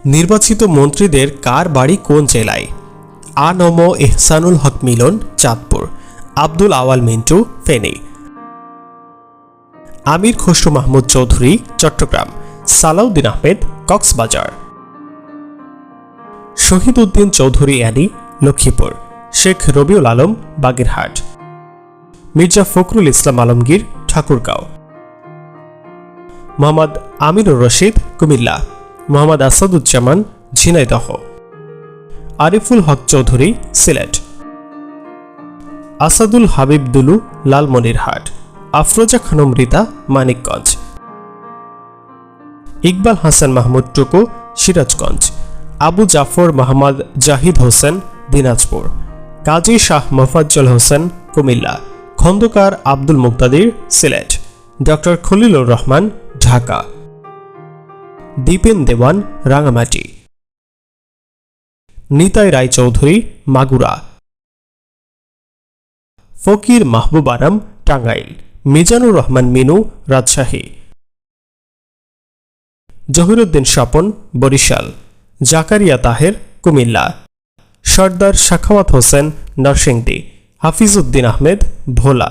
নির্বাচিত মন্ত্রীদের কার বাড়ি কোন জেলায়? আ নম এহসানুল হক মিলন চাঁদপুর, আব্দুল আওয়াল মিন্টু ফেনী, আমির খসরু মাহমুদ চৌধুরী চট্টগ্রাম, সালাউদ্দিন আহমেদ কক্সবাজার, শহীদ উদ্দিন চৌধুরী অ্যানি লক্ষ্মীপুর, শেখ রবিউল আলম বাগেরহাট, মির্জা ফখরুল ইসলাম আলমগীর ঠাকুরগাঁও, মোহাম্মদ আমিনুর রশিদ কুমিল্লা, মোহাম্মদ আসাদুজ্জামান ঝিনাইদহ, আরিফুল হক চৌধুরী সিলেট, আসাদুল হাবিব দুলু লালমনিরহাট, আফরোজা খানম রিতা মানিকগঞ্জ, ইকবাল হাসান মাহমুদ টুকু সিরাজগঞ্জ, আবু জাফর মোহাম্মদ জাহিদ হোসেন দিনাজপুর, কাজী শাহ মোফাজ্জল হোসেন কুমিল্লা, খন্দকার আব্দুল মুক্তাদির সিলেট, ডক্টর খলিলুর রহমান ঢাকা, দীপেন দেওয়ান রাঙামাটি, নিতাই রায়চৌধুরী মাগুরা, ফকির মাহবুব আরাম টাঙ্গাইল, মিজানুর রহমান মিনু রাজশাহী, জহিরুদ্দিন স্বপন বরিশাল, জাকারিয়া তাহের কুমিল্লা, সর্দার সাখাওয়াত হোসেন নরসিংদী, হাফিজউদ্দিন আহমেদ ভোলা।